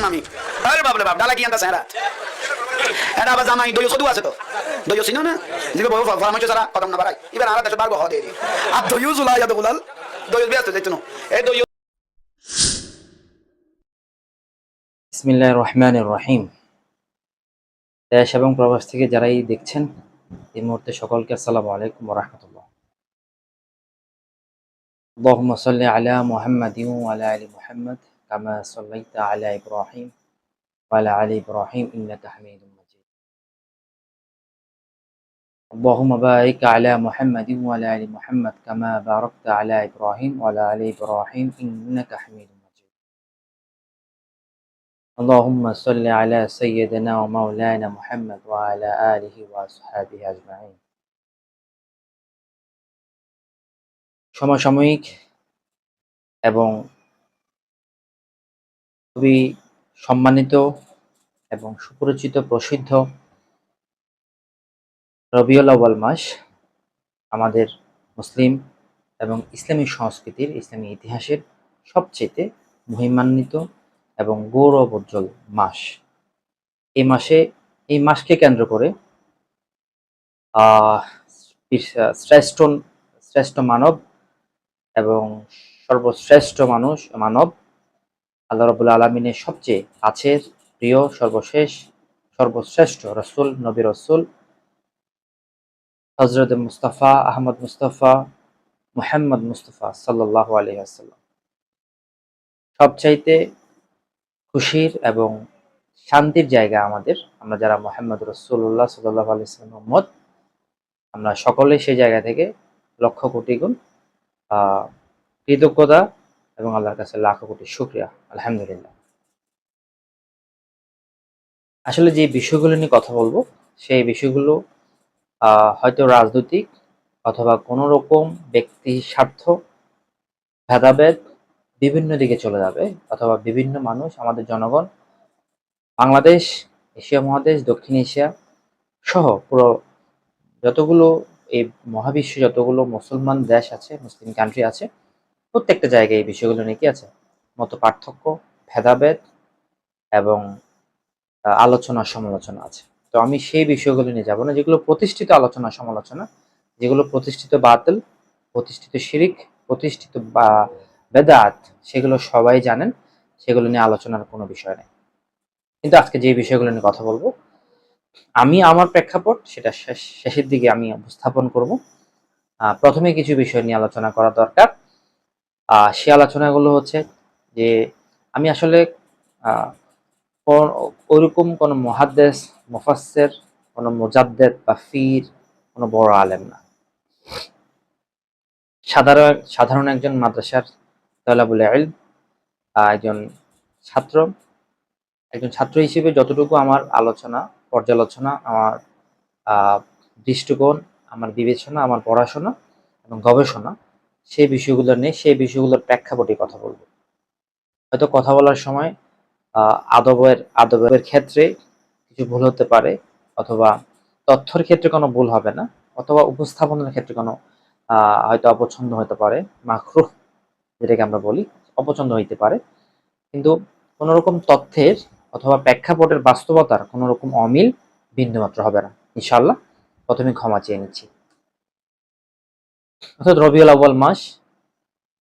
আমি আরে বাবরে বাপ ডালা কি আনতা সারা এটা আবার জামাই দই সদু আছে তো দই চিনো না জিবে বউ ফরমাইছো সারা কদম না বাড়াই এবার আর দেশে বারগো হদে আর দই জুলা ইয়া দগুলাল দই ব্যস্ত যাইতো এই দই বিসমিল্লাহির রহমানির রহিম। দেশ এবং প্রবাস থেকে যারাই দেখছেন এই মুহূর্তে সকলকে আসসালামু আলাইকুম ওয়া রাহমাতুল্লাহ। আল্লাহুম্মা সাল্লি আলা মুহাম্মাদিন ওয়া আলা আলি মুহাম্মাদ কামা সাল্লাইতা আলা ইব্রাহিম ওয়া আলা আলি ইব্রাহিম ইন্নাকা হামিদুম মাজিদ। আল্লাহুম্মা বারিক আলা মুহাম্মাদিন ওয়া আলা আলি মুহাম্মাদ কামা বারাকতা আলা ইব্রাহিম ওয়া আলা আলি ইব্রাহিম ইন্নাকা হামিদুম মাজিদ। اللهم صل على سيدنا ومولانا محمد وعلى آله وأصحابه أجمعين। সমসাময়িক এবং খুবই সম্মানিত এবং সুপরিচিত প্রসিদ্ধ রবিউল আউয়াল মাস আমাদের মুসলিম এবং ইসলামী সংস্কৃতির ইসলামী ইতিহাসের সবচেয়ে মহিমান্বিত এবং গৌরবোজ্জ্বল মাস। এই মাসকে কেন্দ্র করে আহ শ্রেষ্ঠ শ্রেষ্ঠ মানব এবং সর্বশ্রেষ্ঠ মানব আল্লাহ রাব্বুল আলামিনের সবচেয়ে কাছের প্রিয় সর্বশ্রেষ্ঠ রসুল নবী রসুল হযরত মুস্তাফা আহমদ মুস্তাফা মুহাম্মদ মুস্তাফা সাল্লাল্লাহু আলাইহি ওয়াসাল্লাম সবচাইতে খুশির এবং শান্তির জায়গা আমরা যারা মুহাম্মদ রাসূলুল্লাহ সাল্লাল্লাহু আলাইহি ওয়াসাল্লাম উম্মত, আমরা সকলে সেই জায়গা থেকে লক্ষ কোটি গুণ কৃতজ্ঞতা এবং আল্লাহর কাছে লাখো কোটি শুকরিয়া, আলহামদুলিল্লাহ। আসলে যে বিষয়গুলো নিয়ে কথা বলবো সেই বিষয়গুলো হয়তো রাজনৈতিক অথবা কোনো রকম ব্যক্তি স্বার্থ ভেদাভেদ বিভিন্ন দিকে চলে যাবে, অথবা বিভিন্ন মানুষ আমাদের জনগণ বাংলাদেশ, এশিয়া মহাদেশ, দক্ষিণ এশিয়া সহ পুরো যতগুলো এই মহাবিশ্বে যতগুলো মুসলমান দেশ আছে, মুসলিম কান্ট্রি আছে, প্রত্যেকটা জায়গায় এই বিষয়গুলো নিয়ে কি আছে মত পার্থক্য, ভেদাভেদ এবং আলোচনা সমালোচনা আছে। তো আমি সেই বিষয়গুলো নিয়ে যাব না, যেগুলো প্রতিষ্ঠিত আলোচনা সমালোচনা, যেগুলো প্রতিষ্ঠিত বাতিল, প্রতিষ্ঠিত শিরিক, প্রতিষ্ঠিত বা বেদাত, সেগুলো সবাই জানেন, সেগুলো নিয়ে আলোচনার কোনো বিষয় নেই। কিন্তু আজকে যে বিষয়গুলো নিয়ে কথা বলবো আমি আমার প্রেক্ষাপট সেটা শেষের দিকে আমি উপস্থাপন করব। প্রথমে কিছু বিষয় নিয়ে আলোচনা করা দরকার। সে আলোচনাগুলো হচ্ছে যে আমি আসলে ওইরকম কোনো মুহাদ্দিস, মুফাসসির, কোনো মুজাদ্দিদ বা ফির, কোনো বড় আলেম না। সাধারণ একজন মাদ্রাসার তালাবুল ইলম, একজন ছাত্র একজন ছাত্র হিসেবে যতটুকু আমার আলোচনা, পর্যালোচনা, আমার দৃষ্টিকোণ, আমার বিবেচনা, আমার পড়াশোনা এবং গবেষণা, সেই বিষয়গুলো নিয়ে সেই বিষয়গুলোর প্রেক্ষাপটে কথা বলবো। হয়তো কথা বলার সময় আদবের ক্ষেত্রে কিছু ভুল হতে পারে, অথবা তথ্যের ক্ষেত্রে কোনো ভুল হবে না, অথবা উপস্থাপনের ক্ষেত্রে কোনো হয়তো অপছন্দ হতে পারে, মাকরুহ যেটাকে আমরা বলি, অপছন্দ হইতে পারে। কিন্তু কোনো রকম তথ্যের অথবা প্রেক্ষাপটের বাস্তবতার কোনো রকম অমিল বিন্দুমাত্র হবে না, ইনশাআল্লাহ। প্রথমে ক্ষমা চেয়ে নিচ্ছি। অর্থাৎ রবিউল আউয়াল মাস,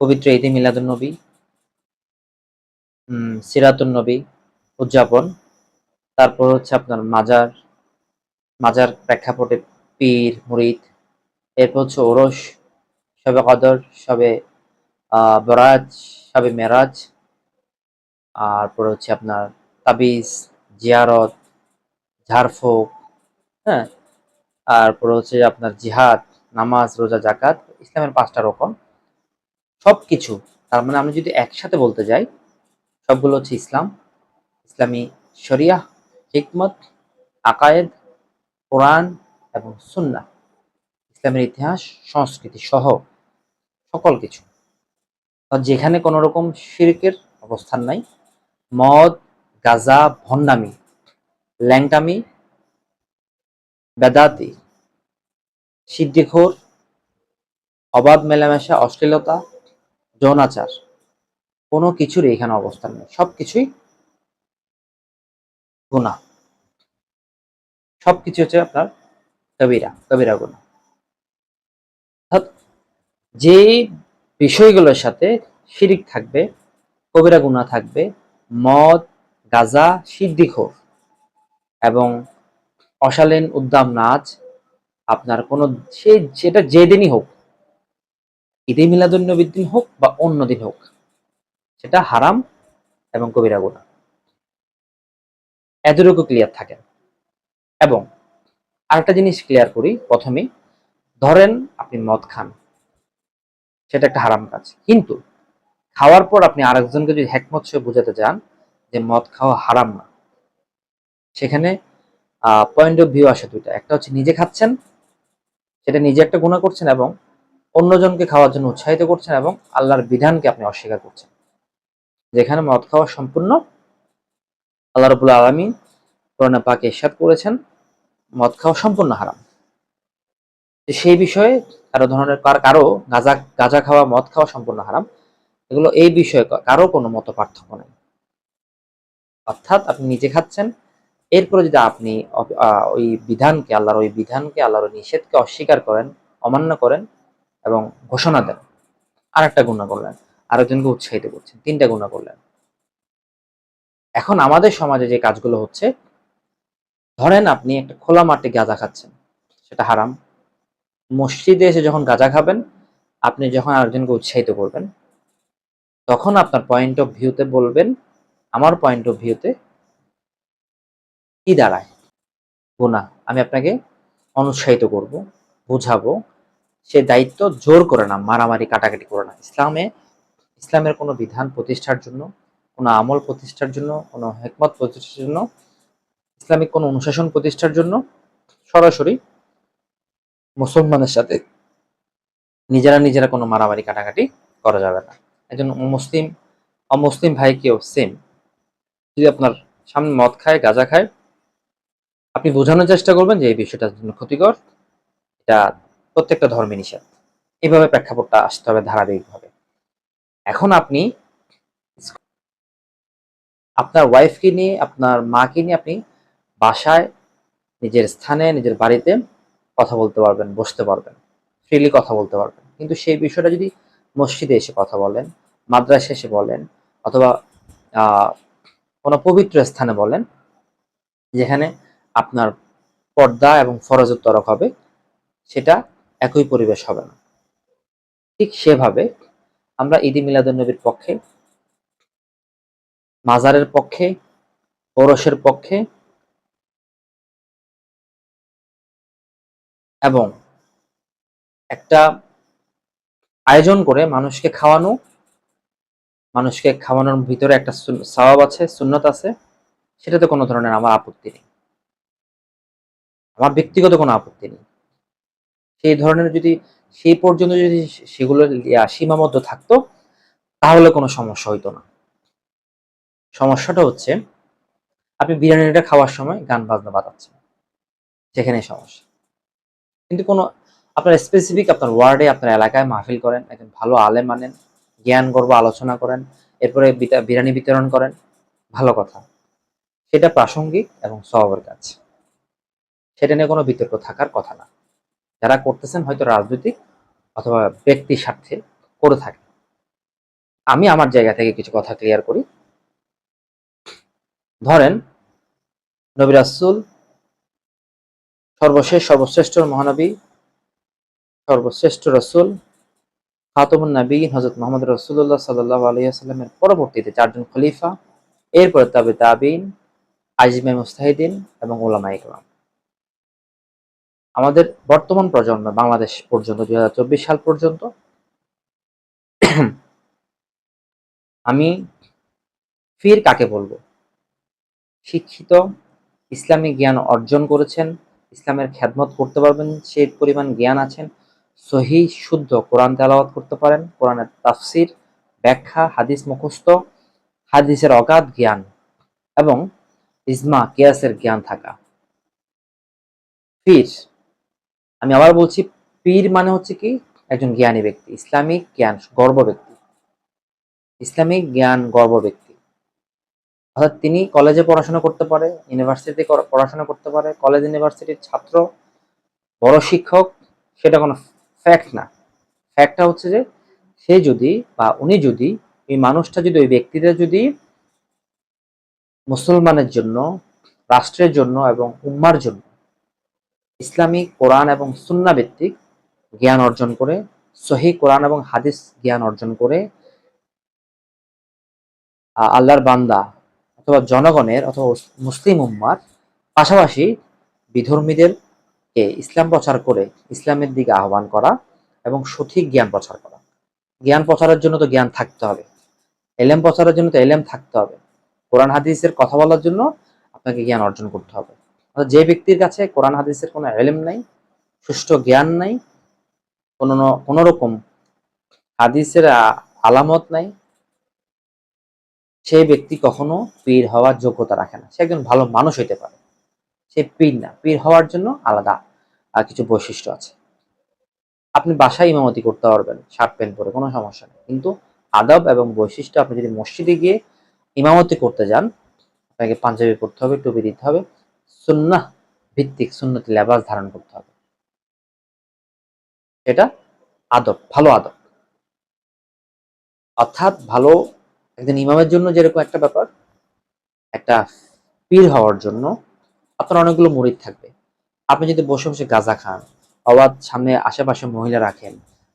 পবিত্র ঈদে মিলাদুন নবী, সিরাতুন নবী উদযাপন, তারপর হচ্ছে আপনার মাজার প্রেক্ষাপটে পীর মুরিদ, এরপর হচ্ছে ওরস, শবে কদর, শবে বরাত, শবে মেরাজ, তারপর হচ্ছে আপনার তাবিজ, জিয়ারত, ঝাড়ফুঁক, হ্যাঁ, তারপর হচ্ছে আপনার জিহাদ, নামাজ, রোজা, জাকাত, ইসলামের 5টা রকম, সবকিছু। তার মানে আমি যদি একসাথে বলতে যাই, সবগুলো হচ্ছে ইসলাম, ইসলামী শরিয়াহ, হিকমত, আকায়েদ, কোরআন এবং সুন্নাহ, ইসলামের ইতিহাস, সংস্কৃতি সহ সকল কিছু। যেখানে কোনো রকম শিরকের অবস্থান নাই, মদ, গাঁজা, ভণ্ডামি, ল্যাংটামি, বেদাতি, সিদ্দিখোর, অবাধ মেলামেশা, অশ্লীলতা, যৌনাচার, কোনো কিছুরই এখানে অবস্থান নেই। সবকিছুই গুনাহ। সবকিছু হচ্ছে আপনার কবিরা কবিরা গুনাহ। অর্থাৎ যে বিষয়গুলোর সাথে শিরিক থাকবে, কবিরা গুনাহ থাকবে, মদ, গাঁজা, সিদ্দিখোর এবং অশালীন উদ্দাম নাচ, আপনার কোনো সেটা যেদিনই হোক, ঈদে মিলাদুন্নবীর দিন হোক বা অন্য দিন হোক, সেটা হারাম এবং কবিরা গুনাহ। এতটুকু ক্লিয়ার থাকেন। এবং আরেকটা জিনিস ক্লিয়ার করি প্রথমেই, ধরেন আপনি মদ খান, সেটা একটা হারাম কাজ, কিন্তু খাওয়ার পর আপনি আরেকজনকে যদি হেকমত সে বোঝাতে চান যে মদ খাওয়া হারাম না, সেখানে পয়েন্ট অফ ভিউ আসে দুইটা। একটা হচ্ছে নিজে খাচ্ছেন, সেটা নিজে একটা গুনাহ করছেন, এবং অন্যজনকে খাওয়ার জন্য উৎসাহিত করছেন এবং আল্লাহর বিধানকে আপনি অস্বীকার করছেন। যেখানে মদ খাওয়া সম্পূর্ণ, আল্লাহ রাব্বুল আলামিন কোরআনে পাকে ইরশাদ করেছেন মদ খাওয়া সম্পূর্ণ হারাম। সেই বিষয়ে কারো গাঁজা গাঁজা খাওয়া, মদ খাওয়া সম্পূর্ণ হারাম, এগুলো এই বিষয়ে কারো কোনো মত পার্থক্য নেই। অর্থাৎ আপনি নিজে খাচ্ছেন, এরপরে যদি আপনি ওই বিধানকে, আল্লাহর ওই বিধানকে, আল্লাহর ওই নিষেধকে অস্বীকার করেন, অমান্য করেন এবং ঘোষণা দেন, আর একটা গুনাহ করলেন, আরেকজনকে উৎসাহিত করছেন, তিনটা গুনাহ করলেন। এখন আমাদের সমাজে যে কাজগুলো হচ্ছে, ধরেন আপনি একটা খোলা মাঠে গাঁজা খাচ্ছেন, সেটা হারাম। মসজিদে এসে যখন গাঁজা খাবেন, আপনি যখন আরেকজনকে উৎসাহিত করবেন, তখন আপনার পয়েন্ট অফ ভিউতে বলবেন, আমার পয়েন্ট অফ ভিউতে কি দাঁড়ায়? গুনাহ। আমি আপনাকে অনুৎসাহিত করব, বুঝাবো, সে দায়িত্ব জোর করে না, মারামারি কাটাকাটি করে না। ইসলামের কোনো বিধান প্রতিষ্ঠার জন্য, কোনো আমল প্রতিষ্ঠার জন্য, কোনো হিকমত প্রতিষ্ঠার জন্য, ইসলামিক কোনো অনুশাসন প্রতিষ্ঠার জন্য সরাসরি মুসলমানের সাথে নিজেরা কোনো মারামারি কাটাকাটি করা যাবে না। একজন অমুসলিম ভাইকেও সেম, যদি আপনার সামনে মদ খায়, গাঁজা খায়, আপনি বোঝানোর চেষ্টা করবেন যে এই বিষয়টার জন্য ক্ষতিকর, এটা প্রত্যেকটা ধর্মে নিষেধ। এইভাবে প্রেক্ষাপটটা আসতে হবে ধারাবাহিকভাবে। এখন আপনি আপনার ওয়াইফকে নিয়ে, আপনার মাকে নিয়ে আপনি বাসায়, নিজের স্থানে, নিজের বাড়িতে কথা বলতে পারবেন, বসতে পারবেন, ফ্রিলি কথা বলতে পারবেন। কিন্তু সেই বিষয়টা যদি মসজিদে এসে কথা বলেন, মাদ্রাসায় এসে বলেন, অথবা কোনো পবিত্র স্থানে বলেন, যেখানে আপনার পর্দা এবং ফরজের তরক হবে, সেটা একই পরিবেশ হবে না। ঠিক সেভাবে আমরা ঈদে মিলাদুন্নবীর পক্ষে, মাজারের পক্ষে, ওরসের পক্ষে, এবং একটা আয়োজন করে মানুষকে খাওয়ানোর ভিতরে একটা সওয়াব আছে, সুন্নত আছে, সেটাতে কোনো ধরনের আমার আপত্তি নেই, আমার ব্যক্তিগত কোনো আপত্তি নেই। সেই ধরনের যদি, সেই পর্যন্ত যদি সেগুলো সীমাবদ্ধ থাকতো, তাহলে কোনো সমস্যা হইতো না। সমস্যাটা হচ্ছে আপনি বিরিয়ানিটা খাওয়ার সময় গান বাজনা বাজাচ্ছেন, সেখানেই সমস্যা। কিন্তু কোনো আপনার স্পেসিফিক আপনার ওয়ার্ডে, আপনার এলাকায় মাহফিল করেন, একজন ভালো আলেম আনেন, জ্ঞান গর্ব আলোচনা করেন, এরপরে বিরিয়ানি বিতরণ করেন, ভালো কথা, সেটা প্রাসঙ্গিক এবং সওয়াবের কাজ, সেটা নিয়ে কোনো বিতর্ক থাকার কথা না। যারা করতেছেন হয়তো রাজনৈতিক অথবা ব্যক্তি স্বার্থে করে থাকে। আমি আমার জায়গা থেকে কিছু কথা ক্লিয়ার করি। ধরেন নবী রাসূল, সর্বশ্রেষ্ঠ মহানবী, সর্বশ্রেষ্ঠ রসুল, খাতামুন নবীয়্যিন হযরত মুহাম্মদ রাসূলুল্লাহ সাল্লাল্লাহু আলাইহি ওয়াসাল্লামের পরবর্তীতে চারজন খলিফা, এরপরে তাবিঈন, আইম্মায়ে মুজতাহিদিন এবং উলামায়ে কেরাম। আমাদের বর্তমান প্রজন্ম, বাংলাদেশ পর্যন্ত 2024 সাল পর্যন্ত, আমি পীর কাকে বলবো? শিক্ষিত, ইসলামিক জ্ঞান অর্জন করেছেন, ইসলামের খেদমত করতে পারবেন সেই পরিমাণ জ্ঞান আছেন, সহিহ শুদ্ধ কোরআন তেলাওয়াত করতে পারেন, কোরআনের তাফসির, ব্যাখ্যা, হাদিস মুখস্থ, হাদিসের অগাধ জ্ঞান এবং ইজমা কিয়াসের জ্ঞান থাকা পীর। আমি আবার বলছি, পীর মানে হচ্ছে কি? একজন জ্ঞানী ব্যক্তি, ইসলামিক জ্ঞান গর্ব ব্যক্তি, ইসলামিক জ্ঞান গর্ব ব্যক্তি। অর্থাৎ তিনি কলেজে পড়াশোনা করতে পারে, ইউনিভার্সিটিতে পড়াশোনা করতে পারে, কলেজ ইউনিভার্সিটির ছাত্র, বড় শিক্ষক, সেটা কোনো ফ্যাক্ট না। ফ্যাক্টটা হচ্ছে যে সে যদি বা উনি যদি, এই মানুষটা যদি, ওই ব্যক্তিটা যদি মুসলমানের জন্য, রাষ্ট্রের জন্য এবং উম্মার জন্য ইসলামিক কোরআন এবং সুন্নাহ ভিত্তিক জ্ঞান অর্জন করে, সহিহ কোরআন এবং হাদিস জ্ঞান অর্জন করে আল্লাহর বান্দা অথবা জনগণের অথবা মুসলিম উম্মার পাশাপাশি বিধর্মীদেরকে ইসলাম প্রচার করে ইসলামের দিকে আহ্বান করা এবং সঠিক জ্ঞান প্রচার করা। জ্ঞান প্রচারের জন্য তো জ্ঞান থাকতে হবে, এলেম প্রচারের জন্য তো এলেম থাকতে হবে, কোরআন হাদিসের কথা বলার জন্য আপনাকে জ্ঞান অর্জন করতে হবে। অর্থাৎ যে ব্যক্তির কাছে কোরআন হাদিসের কোনো এলেম নাই, সুষ্ঠু জ্ঞান নাই, কোনো রকম হাদিসের আলামত নাই, সেই ব্যক্তি কখনো পীর হওয়ার যোগ্যতা রাখে না। সে একজন ভালো মানুষ হইতে পারে, সে পীর না। পীর হওয়ার জন্য আলাদা কিছু বৈশিষ্ট্য আছে। আপনি বাসায় ইমামতি করতে পারবেন শার্ট প্যান্ট পরে, কোনো সমস্যা নেই, কিন্তু আদব এবং বৈশিষ্ট্য, আপনি যদি মসজিদে গিয়ে ইমামতি করতে যান, আপনাকে পাঞ্জাবি পরতে হবে, টুপি দিতে হবে, সুন্নাহ ভিত্তিক সুন্নতি লেবাস ধারণ করতে হবে। এটা আদব, ভালো আদব। অর্থাৎ ভালো একজন ইমামের জন্য যেরকম একটা ব্যাপার, একটা পীর হওয়ার জন্য আপনার অনেকগুলো মুরিদ থাকবে। আপনি যদি বসে বসে গাঁজা খান, অবাধ সামনে আশেপাশে মহিলা রাখেন,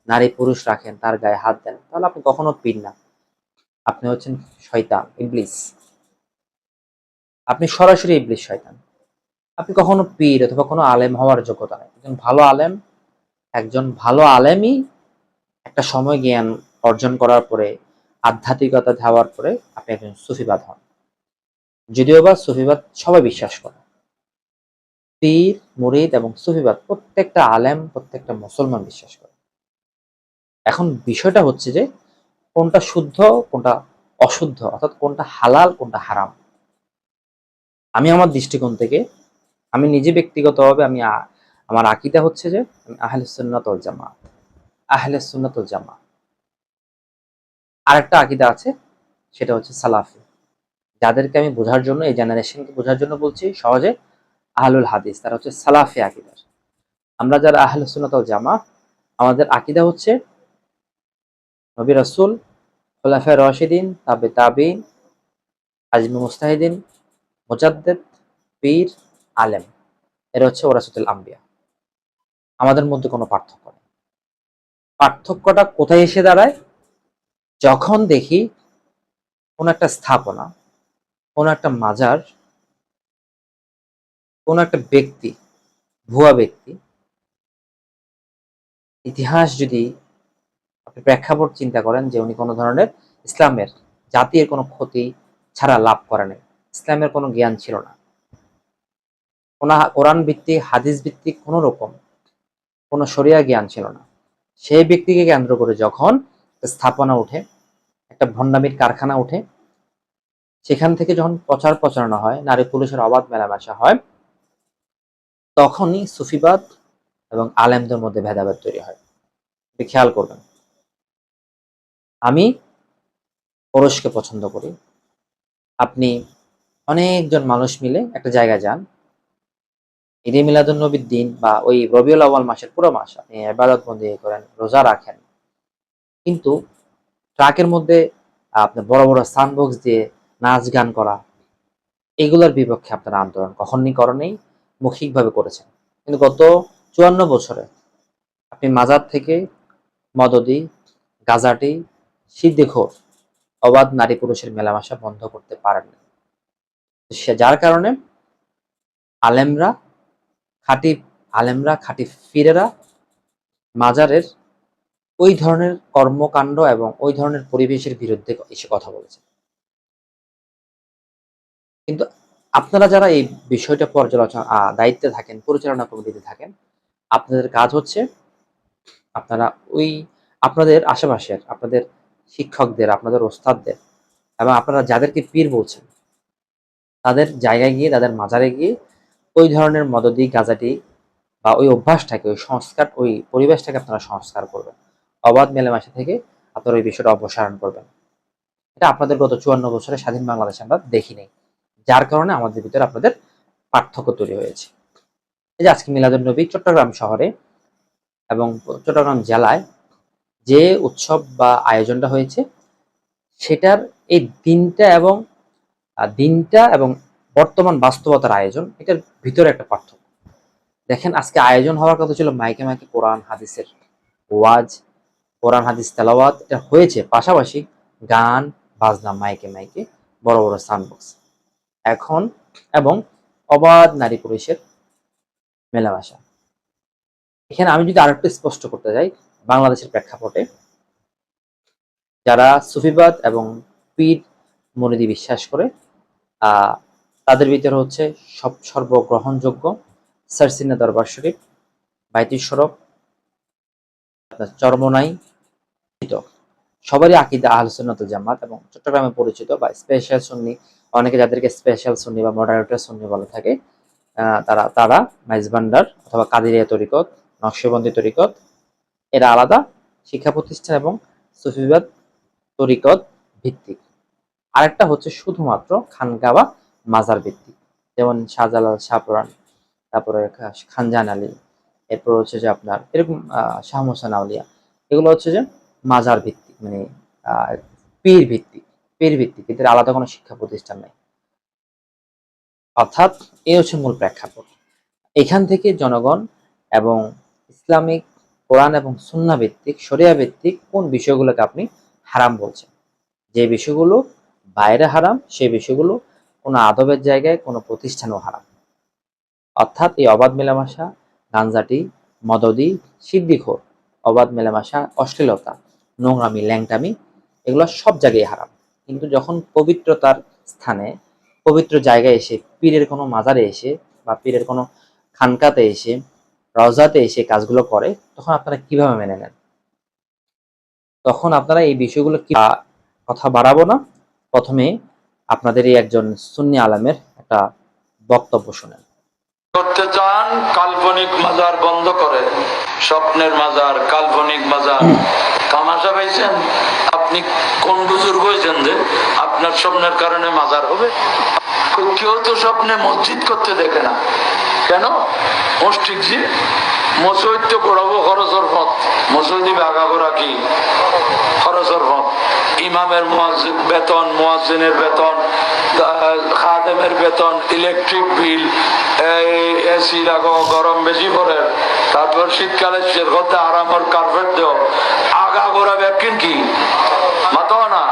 নারী পুরুষ রাখেন, তার গায়ে হাত দেন, তাহলে আপনি কখনো পীর না, আপনি হচ্ছেন শয়তান, ইবলিস। আপনি সরাসরি ইবলিস, শয়তান। আপনি কখনো পীর অথবা কোনো আলেম হওয়ার যোগ্যতা নেই। একজন ভালো আলেমই একটা সময় জ্ঞান অর্জন করার পরে, আধ্যাত্মিকতা ধাওয়ার পরে আপনি একজন সুফিবাদ হন। যদিও বা সুফিবাদ সবাই বিশ্বাস করে, পীর, মুরিদ এবং সুফিবাদ প্রত্যেকটা আলেম, প্রত্যেকটা মুসলমান বিশ্বাস করে। এখন বিষয়টা হচ্ছে যে কোনটা শুদ্ধ, কোনটা অশুদ্ধ, অর্থাৎ কোনটা হালাল, কোনটা হারাম। আমি আমার দৃষ্টিকোণ থেকে, আমি নিজে ব্যক্তিগতভাবে, আমার আকীদা হচ্ছে যে আমি আহলে সুন্নাত ওয়াল জামাত, আহলে সুন্নাত ওয়াল জামাত। আরেকটা আকীদা আছে, সেটা হচ্ছে সালাফি। যাদেরকে আমি বোঝার জন্য, এই জেনারেশনকে বোঝার জন্য বলছি সহজে, আহলুল হাদিস, তারা হচ্ছে সালাফি আকীদার। আমরা যারা আহলে সুন্নাত ওয়াল জামাত, আমাদের আকীদা হচ্ছে নবী রাসূল, খুলাফায়ে রাশিদিন, তাবিঈন, আজমি মুজতাহিদিন, মুজাদ্দিদ, পীর, আলেম, এরা হচ্ছে ওরাসাতুল আম্বিয়া। আমাদের মধ্যে কোনো পার্থক্য নেই। পার্থক্যটা কোথায় এসে দাঁড়ায়? যখন দেখি কোন একটা স্থাপনা, কোন একটা মাজার, কোন একটা ব্যক্তি, ভুয়া ব্যক্তি, ইতিহাস যদি আপনি প্রেক্ষাপট চিন্তা করেন যে উনি কোনো ধরনের ইসলামের, জাতির কোনো ক্ষতি ছাড়া লাভ করে নাই, ইসলামের কোনো জ্ঞান ছিল না, কোরআন ভিত্তিক, হাদিস ভিত্তিক কোনো রকম কোনো শরিয়া জ্ঞান ছিল না, সেই ব্যক্তিকে কেন্দ্র করে যখন স্থাপনা উঠে, একটা ভণ্ডামির কারখানা উঠে, সেখান থেকে যখন প্রচার প্রচারণা হয়, নারী পুরুষের অবাধ মেলামেশা হয়, তখনই সুফিবাদ এবং আলেমদের মধ্যে ভেদাভেদ তৈরি হয়। খেয়াল করবেন, আমি ওরসকে পছন্দ করি, আপনি অনেকজন মানুষ মিলে একটা জায়গায় যান, ঈদে মিলাদুন নবীর দিন বা ওই রবিউল আউয়াল মাসের পুরো মাস আপনি ইবাদত বন্দেগী করেন, রোজা রাখেন, কিন্তু ট্রাকের মধ্যে আপনার বড় বড় সাউন্ড বক্স দিয়ে নাচ গান করা, এগুলোর বিপক্ষে আপনারা আন্দোলন কখনই করেননি, মৌখিকভাবে করেছেন। কিন্তু গত 54 বছরে আপনি মাজার থেকে মদদি, গাজাটি, সিদ্দিখোর, অবাধ নারী পুরুষের মেলামেশা বন্ধ করতে পারেন না। যার কারণে আলেমরা, খাঁটি খাঁটি ফিরেরা মাজারের ওই ধরনের কর্মকাণ্ড এবং ওই ধরনের পরিবেশের বিরুদ্ধে এসে কথা বলেছে। কিন্তু আপনারা যারা এই বিষয়টা পর্যালোচনা দায়িত্বে থাকেন, পরিচালনা কমিটিতে থাকেন, আপনাদের কাজ হচ্ছে আপনারা ওই আপনাদের আশেপাশের, আপনাদের শিক্ষকদের, আপনাদের ওস্তাদদের এবং আপনারা যাদেরকে পীর বলছেন, তাদের জায়গায় গিয়ে, তাদের মাজারে গিয়ে ওই ধরনের মদদি, গাঁজাটি বা ওই অভ্যাসটাকে, ওই সংস্কার, ওই পরিবেশটাকে আপনারা সংস্কার করবেন। অবাধ মেলামেশা থেকে আপনারা ওই বিষয়টা অপসারণ করবেন। এটা আপনাদের গত 54 বছরের স্বাধীন বাংলাদেশে আমরা দেখি নাই, যার কারণে আমাদের ভিতরে আপনাদের পার্থক্য তৈরি হয়েছে। এই যে আজকে মিলাদুন্নবী চট্টগ্রাম শহরে এবং চট্টগ্রাম জেলায় যে উৎসব বা আয়োজনটা হয়েছে, সেটার এই দিনটা এবং বর্তমান বাস্তবতার আয়োজন, এটার ভিতরে একটা পার্থক্য। দেখেন, আজকে আয়োজন হওয়ার কথা ছিল মাইকে মাইকে কোরআন হাদিসের ওয়াজ, কোরআন হাদিস তেলাওয়াত, এটা হয়েছে, পাশাপাশি গান বাজনা মাইকে মাইকে, বড় বড় সাউন্ডবক্স এখন, এবং অবাধ নারী পুরুষের মেলামেশা। এখানে আমি যদি আরেকটু স্পষ্ট করতে যাই, বাংলাদেশের প্রেক্ষাপটে যারা সুফিবাদ এবং পীর মুরিদি বিশ্বাস করে, তাদের ভিতরে হচ্ছে সর্বগ্রহণযোগ্য সারসিনা দরবার শরীফ, বাইতুল শরফ, চরমোনাই, সবারই আকিদা আহলে সুন্নাত ওয়াল জামাত এবং চট্টগ্রামে পরিচিত বা স্পেশাল সুন্নি, অনেকে যাদেরকে স্পেশাল সুন্নি বা মডারেটর সুন্নি বলে থাকে, তারা মাইজভান্ডার অথবা কাদিরিয়া তরিকত, নকশবন্দি তরিকত, এরা আলাদা শিক্ষা প্রতিষ্ঠান এবং সুফিবাদ তরিকত ভিত্তিক। আরেকটা হচ্ছে শুধুমাত্র খানকা বা মাজার ভিত্তিক, যেমন শাহজালাল, শাহপুরান, তারপরে খানজান আলী, এরপর হচ্ছে যে আপনার এরকম শাহ মোহসেন আউলিয়া, এগুলো হচ্ছে যে মাজার ভিত্তিক, মানে পীর ভিত্তিক, এদের আলাদা কোনো শিক্ষা প্রতিষ্ঠান নেই। অর্থাৎ এই হচ্ছে মূল প্রেক্ষাপট। এখান থেকে জনগণ এবং ইসলামিক কোরআন এবং সুন্নাহ ভিত্তিক, শরিয়া ভিত্তিক কোন বিষয়গুলোকে আপনি হারাম বলছেন, যে বিষয়গুলো বাইরে হারাম, সেই বিষয়গুলো কোনো আদবের জায়গায় কোনো প্রতিষ্ঠানও হারাম। অর্থাৎ এই অবাধ মেলামেশা, গাঞ্জাটি, মদদি, সিদ্দিখোর, অবাধ মেলামেশা, অশ্লীলতা, নোংরামি, ল্যাংটামি, এগুলো সব জায়গায় হারাম। কিন্তু যখন পবিত্রতার স্থানে, পবিত্র জায়গায় এসে, পীরের কোনো মাজারে এসে বা পীরের কোনো খানকাতে এসে, রওজাতে এসে কাজগুলো করে, তখন আপনারা কিভাবে মেনে নেন? তখন আপনারা এই বিষয়গুলো কি, কথা বাড়াবো না, প্রথমে আপনাদের এই একজন সুন্নি আলেমের একটা বক্তব্য শুনেন। করতে চান কাল্পনিক মাজার বন্ধ করে, স্বপ্নের মাজার, কাল্পনিক মাজার, তামাশা পাইছেন? আপনি কোন বুজুর্গ হয়েছেন যে আপনার স্বপ্নের কারণে মাজার হবে? কেউ তো স্বপ্নে মসজিদ করতে দেখে না। কেন? মসজিদ জি মসজিদ তো পড়াবো খরচের পথ, মসজিদ আগাগোড়া কি খরচের পথ, ইমামের বেতন, মুয়াজ্জিনের বেতন, খাদেমের বেতন, ইলেকট্রিক বিল, এসি লাগো, গরম বেশি পড়ে, তারপর শীতকালে ঘরতে আরামের কার্পেট দেও, আগাগোড়া ব্যাকিন কি মাতো না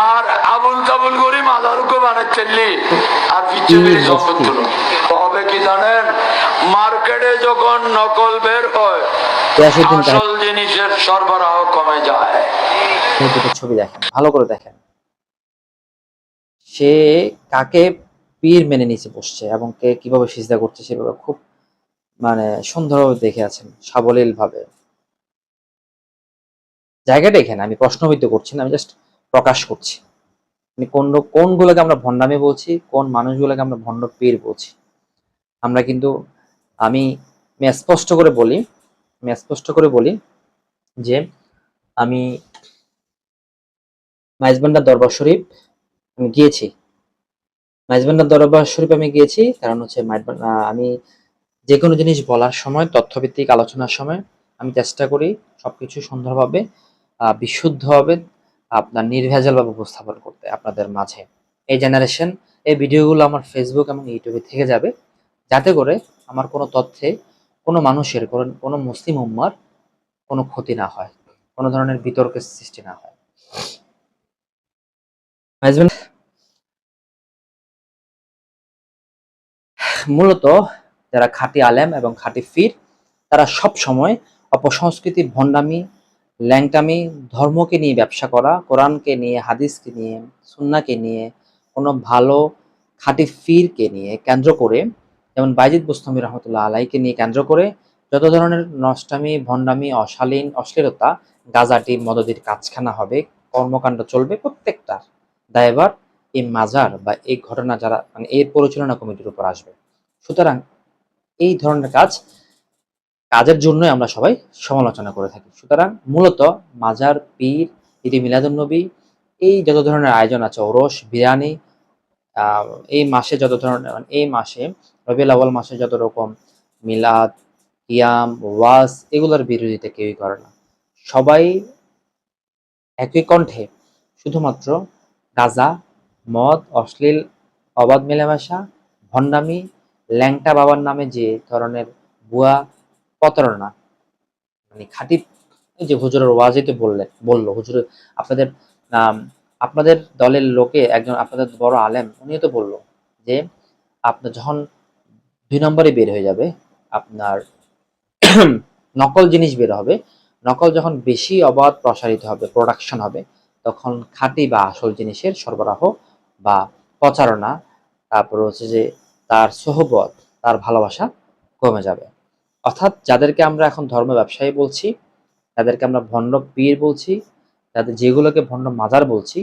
আর আবুল তাবুল করি মাদারুকে বানাচ্ছেনলি আর পিছনে হবে কি জানেন? মার্কেটে যখন নকল বের হয়, আসল জিনিসের সরবরাহ কমে যায়। ছবি দেখেন, ভালো করে দেখেন, সে কাকে পীর মেনে নিচে বসছে এবং কে কিভাবে সিজদা করছে, সেভাবে খুব মানে সুন্দরভাবে দেখে আছেন, সাবলীল ভাবে। জায়গাটা এখানে আমি প্রশ্নবিদ্ধ করছি না, আমি জাস্ট প্রকাশ করছি কোনগুলোকে আমরা ভণ্ডামি বলছি, কোন মানুষগুলোকে আমরা ভণ্ড পীর বলছি। আমরা কিন্তু আমি স্পষ্ট করে বলি যে আমি মাইজবান্ডার দরবার শরীফ আমি গিয়েছি, কারণ হচ্ছে আমি যে কোনো জিনিস বলার সময়, তথ্যভিত্তিক আলোচনার সময় আমি চেষ্টা করি সবকিছু সুন্দরভাবে, বিশুদ্ধভাবে, আপনার নির্ভেজালভাবে উপস্থাপন করতে আপনাদের মাঝে। এই জেনারেশন, এই ভিডিওগুলো আমার ফেসবুক এবং ইউটিউবে থেকে যাবে, যাতে করে আমার কোনো তথ্যে কোনো মানুষের, কোনো মুসলিম উম্মার কোনো ক্ষতি না হয়, কোনো ধরনের বিতর্কের সৃষ্টি না হয়। মূলত যারা খাঁটি আলেম এবং খাঁটি ফির, তারা সব সময় অপসংস্কৃতি, ভণ্ডামি, ল্যাংটামি, ধর্মকে নিয়ে ব্যবসা করা, কোরআনকে নিয়ে, হাদিসকে নিয়ে, সুন্নাহকে নিয়ে, কোনো ভালো খাঁটি ফিরকে নিয়ে কেন্দ্র করে, যেমন বাইজিদ বুস্তামি রহমতুল্লাহ আলাইকে নিয়ে কেন্দ্র করে যত ধরনের নষ্টামি, ভণ্ডামি, অশ্লীলতা, গাজাটি, মদদির কাজখানা হবে, কর্মকাণ্ড চলবে, প্রত্যেকটার দায়ভার এই মাজার বা এই ঘটনা যারা মানে এর পরিচালনা কমিটির উপর আসবে। সুতরাং এই ধরনের কাজ কাজের জন্যই আমরা সবাই সমালোচনা করে থাকি। সুতরাং মূলত মাজার, পীর, ঈদে মিলাদুন্নবী, এই যত ধরনের আয়োজন আছে, ওরস, বিরিয়ানি, আহ, এই মাসে যত ধরনের মানে এই মাসে রবিউল আউয়াল মাসে যত রকম মিলাদ, কিয়াম, ওয়াজ, এগুলোর বিরোধিতা কেউই করে না। সবাই একই কণ্ঠে শুধুমাত্র গাঁজা, মদ, অশ্লীল অবাধ মেলামেশা, ভণ্ডামি, ল্যাংটা বাবার নামে যে ধরনের ভুয়া প্রতারণা, মানে খাঁটি, এই যে হুজুরের ওয়াজে তো বললো হুজুর, আপনাদের আম, আপনাদের দলের লোকে একজন আপনাদের বড় আলেম উনিও তো বললো যে আপনার যখন 2 নম্বরে বের হয়ে যাবে, আপনার নকল জিনিস বের হবে, নকল যখন বেশি অবাধ প্রসারিত হবে, প্রোডাকশন হবে, তখন খাঁটি বা আসল জিনিসের সরবরাহ বা প্রচারণা, তারপর হচ্ছে যে তার সোহবত, তার ভালোবাসা কমে যাবে। অর্থাৎ যাদেরকে আমরা এখন ধর্ম ব্যবসায়ী বলছি, তাদেরকে আমরা ভণ্ড পীর বলছি, তাদের যেগুলোকে ভণ্ড মাজার বলছি,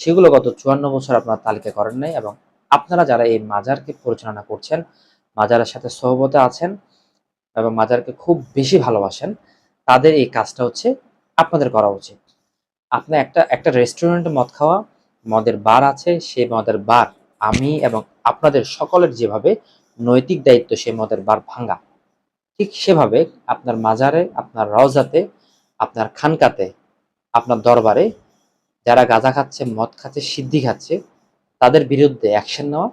সেগুলো গত 54 বছর আপনারা তালিকা করেন নাই, এবং আপনারা যারা এই মাজারকে পরিচালনা করছেন, মাজারের সাথে সহবতে আছেন এবং মাজারকে খুব বেশি ভালোবাসেন, তাদের এই কাজটা হচ্ছে আপনাদের করা উচিত। আপনার একটা একটা রেস্টুরেন্টে মদ খাওয়া, মদের বার আছে, সেই মদের বার আমি এবং আপনাদের সকলের যেভাবে নৈতিক দায়িত্ব সেই মদের বার ভাঙা, ঠিক সেভাবে আপনার মাজারে, আপনার রওজাতে, আপনার খানকাতে, আপনার দরবারে যারা গাঁজা খাচ্ছে, মদ খাচ্ছে, সিদ্ধি খাচ্ছে, তাদের বিরুদ্ধে অ্যাকশন নেওয়া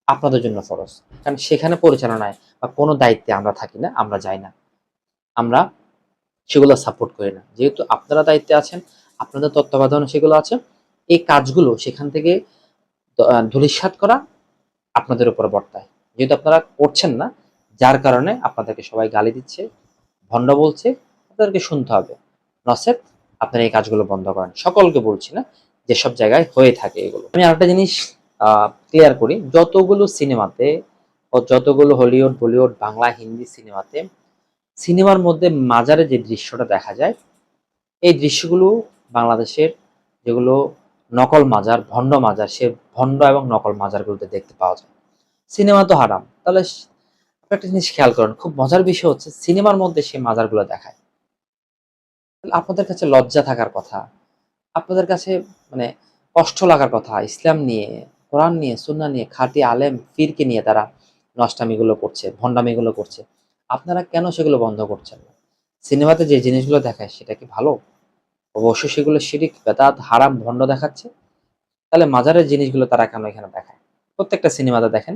আপনাদের জন্য ফরজ। কারণ সেখানে পরিচালনায় বা কোনো দায়িত্বে আমরা থাকি না, আমরা যাই না, আমরা সেগুলো সাপোর্ট করি না। যেহেতু আপনারা দায়িত্বে আছেন, আপনাদের তত্ত্বাবধানে সেগুলো আছে, এই কাজগুলো সেখান থেকে ধূলিসাৎ করা আপনাদের উপর বর্তায়। যেহেতু আপনারা করছেন না, যার কারণে আপনাদেরকে সবাই গালি দিচ্ছে, ভণ্ড বলছে, আপনাদেরকে শুনতে হবে। নচেত আপনারা এই কাজগুলো বন্ধ করেন। সকলকে বলছি না, যেসব জায়গায় হয়ে থাকে এগুলো। আমি আরেকটা জিনিস ক্লিয়ার করি, যতগুলো সিনেমাতে ও যতগুলো হলিউড, বলিউড, বাংলা, হিন্দি সিনেমাতে, সিনেমার মধ্যে মাজারে যে দৃশ্যটা দেখা যায়, এই দৃশ্যগুলো বাংলাদেশের যেগুলো নকল মাজার, ভণ্ড মাজার, সে ভণ্ড এবং নকল মাজারগুলোতে দেখতে পাওয়া যায়। সিনেমা তো হারাম, তাহলে একটা জিনিস খেয়াল করেন, খুব মজার বিষয় হচ্ছে সিনেমার মধ্যে সেই মাজারগুলো দেখায়। তাহলে আপনাদের কাছে লজ্জা থাকার কথা, আপনাদের কাছে মানে কষ্ট লাগার কথা, ইসলাম নিয়ে, কোরআন নিয়ে, সুন্নাহ নিয়ে, খাঁটি আলেম পীরকে নিয়ে তারা নষ্টামিগুলো করছে, ভণ্ডামিগুলো করছে, আপনারা কেন সেগুলো বন্ধ করছেন না? সিনেমাতে যে জিনিসগুলো দেখায় সেটা কি ভালো? অবশ্যই সেগুলো শিরিক, বেদাত, হারাম, ভণ্ড দেখাচ্ছে। তাহলে মাজারের জিনিসগুলো তারা কেন এখানে দেখায়? প্রত্যেকটা সিনেমাতে দেখেন,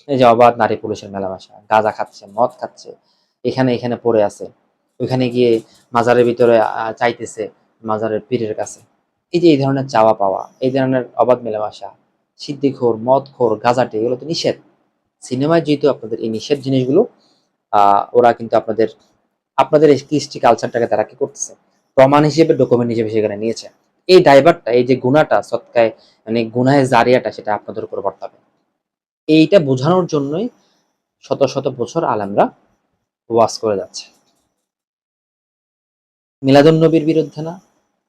এই যে অবাধ নারী পুরুষের মেলামেশা, গাঁজা খাচ্ছে, মদ খাচ্ছে, এখানে এখানে পড়ে আছে, ওইখানে গিয়ে মাজারের ভিতরে চাইতেছে মাজারের পীরের কাছে। এই যে এই ধরনের চাওয়া পাওয়া, এই ধরনের অবাধ মেলামেশা, সিদ্দিখোর, মদখোর, গাঁজাটে, এগুলো তো নিষেধ। সিনেমায় যেহেতু আপনাদের এই নিষেধ জিনিসগুলো, ওরা কিন্তু আপনাদের আপনাদের এই কৃষ্টি কালচারটাকে তারা কি করতেছে, প্রমাণ হিসেবে, ডকুমেন্ট হিসেবে সেখানে নিয়েছে। এই ড্রাইভারটা, এই যে গুণাটা সৎকায়, মানে গুনাহে জারিয়াটা, সেটা আপনাদের উপর বর্তাবে। এইটা বোঝানোর জন্যই শত শত বছর আলেমরা ওয়াজ করে যাচ্ছে। মিলাদুন নবীর বিরুদ্ধে না,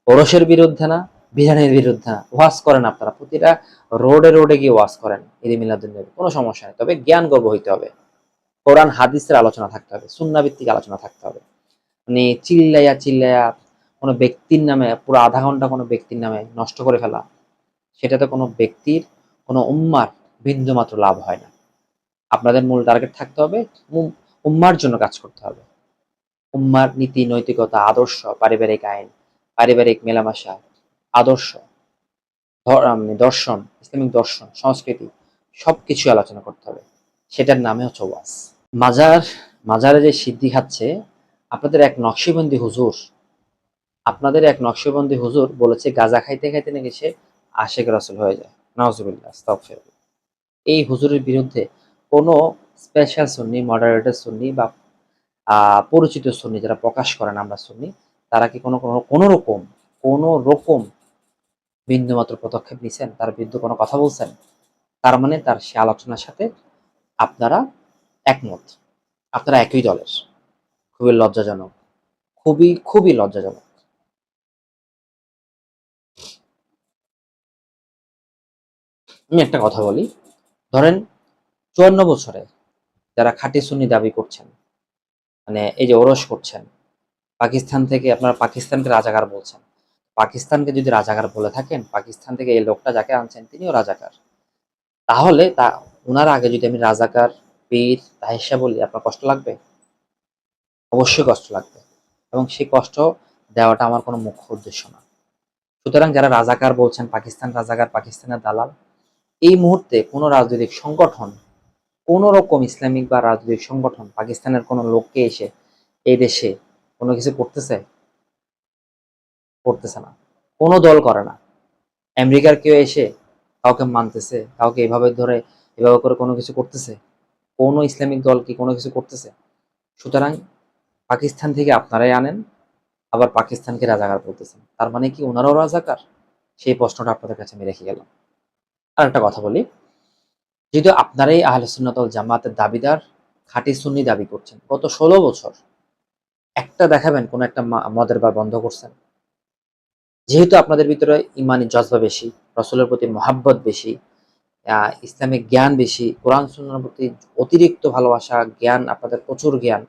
ওরসের বিরুদ্ধে না, বিধানের বিরুদ্ধে না, ওয়াজ করেন আপনারা, প্রতিটা রোডে রোডে গিয়ে ওয়াজ করেন ঈদে মিলাদুন নবী, কোনো সমস্যা নেই। তবে জ্ঞান গর্ব হইতে হবে, কোরআন হাদিসের আলোচনা থাকতে হবে, সুন্নাহ ভিত্তিক আলোচনা থাকতে হবে। মানে চিল্লাইয়া চিল্লাইয়া কোনো ব্যক্তির নামে পুরো আধা ঘন্টা কোনো ব্যক্তির নামে নষ্ট করে ফেলা, সেটাতে কোনো ব্যক্তির, কোনো উম্মার বিন্দুমাত্র লাভ হয় না। আপনাদের মূল টার্গেট থাকতে হবে, উম্মার জন্য কাজ করতে হবে। উম্মার নীতি, নৈতিকতা, আদর্শ, পারিবারিক আইন, পারিবারিক মেলামেশা, আদর্শ, দর্শন, ইসলামিক দর্শন, সংস্কৃতি, সবকিছু আলোচনা করতে হবে। সেটার নামে হচ্ছে ওয়াজ। মাজার, মাজারে যে সিদ্ধি খাচ্ছে, আপনাদের এক নকশবন্দি হুজুর, আপনাদের এক নকশবন্দি হুজুর বলেছে গাঁজা খাইতে খাইতে নাকি সে আশেক রাসূল হয়ে যায়। নাউজুবিল্লাহ, আস্তাগফিরুল্লাহ। এই হুজুরের বিরুদ্ধে কোনো স্পেশাল সুন্নি, মডারেটর সুন্নি বা পরিচিত সুন্নি যারা প্রকাশ করেন আমরা সুন্নি, তারা কি কোনো কোনো কোনো রকম বিন্দুমাত্র পদক্ষেপ নিছেন? তার বিরুদ্ধে কোনো কথা বলছেন? তার মানে তার সে আলোচনার সাথে আপনারা একমত, আপনারা একই দলের। খুবই লজ্জাজনক, খুবই খুবই লজ্জাজনক। আমি একটা কথা বলি, ধরেন 54 বছরে যারা খাঁটি সুন্নি দাবি করছেন, মানে এই যে ওরস করছেন, পাকিস্তান থেকে আপনারা পাকিস্তানকে রাজাকার বলছেন। পাকিস্তানকে যদি রাজাকার বলে থাকেন, পাকিস্তান থেকে এই লোকটা যাকে আনছেন তিনিও রাজাকার। তাহলে উনার আগে যদি আমি রাজাকার, পীর, তাহেশা বলি, আপনার কষ্ট লাগবে? অবশ্যই কষ্ট লাগবে। এবং সেই কষ্ট দেওয়াটা আমার কোনো মুখ্য উদ্দেশ্য না। সুতরাং যারা রাজাকার বলছেন, পাকিস্তান রাজাকার, পাকিস্তানের দালাল, এই মুহূর্তে কোনো রাজনৈতিক সংগঠন, কোন রকম ইসলামিক বা রাজনৈতিক সংগঠন পাকিস্তানের কোনো লোককে এসে এই দেশে কোনো কিছু করতেছে না। কোনো দল করে না। আমেরিকার কেউ এসে কাউকে মানতেছে, কাউকে এভাবে করে কোনো কিছু করতেছে? কোনো ইসলামিক দল কি কোনো কিছু করতেছে? সুতরাং পাকিস্তান থেকে আপনারাই আনেন, আবার পাকিস্তানকে রাজাকার বলতেছেন। তার মানে কি ওনারাও রাজাকার? সেই প্রশ্নটা আপনাদের কাছে আমি রেখে গেলাম। আর একটা কথা বলি, যেহেতু আপনারাই আহলে সুন্নাত ওয়াল জামাতের দাবিদার, খাঁটি সুন্নি দাবি করছেন, গত 16 বছর একটা দেখাবেন কোন একটা মদের বার বন্ধ করছেন? যেহেতু আপনাদের ভিতরে ইমানি জজবা বেশি, রসুলের প্রতি মহাব্বত বেশি, ইসলামিক জ্ঞান বেশি, কোরআন সুন্নাহর প্রতি অতিরিক্ত ভালোবাসা, জ্ঞান, আপনাদের প্রচুর জ্ঞান,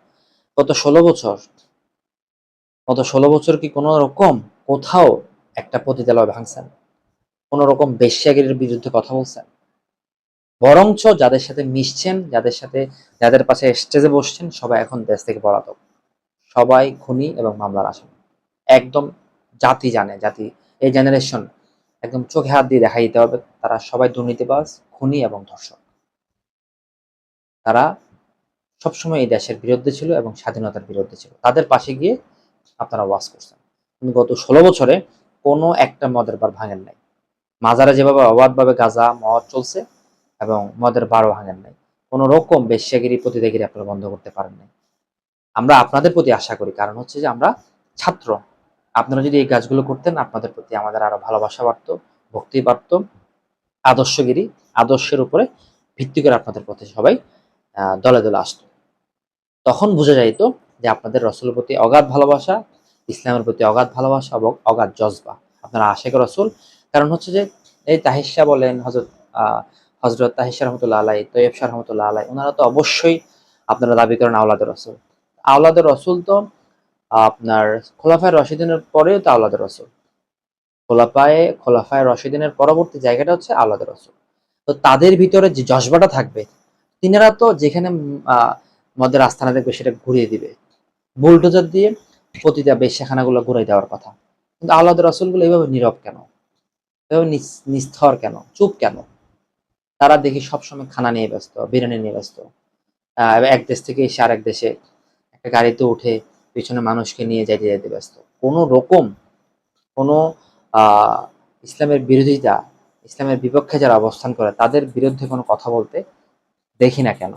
গত 16 বছর, কি কোনো রকম কোথাও একটা পতিতালয় ভাঙছেন? কোনো রকম বেশ্যাগিরির বিরুদ্ধে কথা বলছেন? বরঞ্চ যাদের সাথে মিশছেন, যাদের পাশে স্টেজে বসছেন, সবাই এখন দেশ থেকে পলাতক, সবাই খুনি এবং মামলার আসামি। একদম জাতি, এই জেনারেশন একদম চোখে হাত দিয়ে দেখাই দিতে হবে, তারা সবাই দুর্নীতিবাজ, খুনি এবং ধর্ষক। তারা সবসময় এই দেশের বিরুদ্ধে ছিল এবং স্বাধীনতার বিরুদ্ধে ছিল। তাদের পাশে গিয়ে আপনারা ওয়াজ করছেন। কিন্তু গত 16 বছরে কোনো একটা মদের বার ভাঙেন নাই। মাজারে যেভাবে অবাধভাবে গাঁজা মদ চলছে এবং মদের বারও ভাঙেন নাই। কোনো রকম বেশ্যাগিরি, পতিতাগিরি আপনারা বন্ধ করতে পারেন নাই। আমরা আপনাদের প্রতি আশা করি, কারণ হচ্ছে যে আমরা ছাত্র। আপনারা যদি এই কাজগুলো করতেন, আপনাদের প্রতি আমাদের আরো ভালোবাসা বাড়তো, ভক্তি বাড়তো, আদর্শের উপরে ভিত্তি করে আপনাদের প্রতি সবাই দলে দলে আসতো। তখন বোঝা যাইতো যে আপনাদের রসুলের প্রতি অগাধ ভালোবাসা, ইসলামের প্রতি অগাধ ভালোবাসা এবং অগাধ জজবা, আপনারা আশেক রসুল। কারণ হচ্ছে যে এই তাহির বলেন, হজরত তাহির রহমতুল্লাহ আলাই, তৈয়ব শাহ রহমতুল্লাহ আলাই, ওনারা তো অবশ্যই আপনারা দাবি করেন আওলাদের রসুল। আওলাদের রসুল তো আপনার খোলাফায়ে রশিদিনের পরেও তো আওলাদের রসুল। খোলাফায়ে রশিদিনের পরবর্তী জায়গাটা হচ্ছে আওলাদের রসুল। তো তাদের ভিতরে যে জজবাটা থাকবে, তিনারা তো যেখানে মদের আস্থানা দেখবে সেটা ঘুরিয়ে দিবে, বুলডোজার দিয়ে প্রতিটা বেশ্যাখানাগুলো ঘুরাই দেওয়ার কথা। কিন্তু আওলাদের রসুলগুলো এইভাবে নীরব কেন? এভাবে নিস্তর কেন? চুপ কেন? তারা দেখি সবসময় খানা নিয়ে ব্যস্ত, বিরিয়ানি নিয়ে ব্যস্ত। এক দেশ থেকে এসে আরেক দেশে একটা গাড়িতে উঠে পিছনে মানুষকে নিয়ে যাইতে ব্যস্ত। কোনো রকম কোনো আহ ইসলামের বিরোধিতা, ইসলামের বিপক্ষে যারা অবস্থান করে তাদের বিরুদ্ধে কোনো কথা বলতে দেখি না কেন?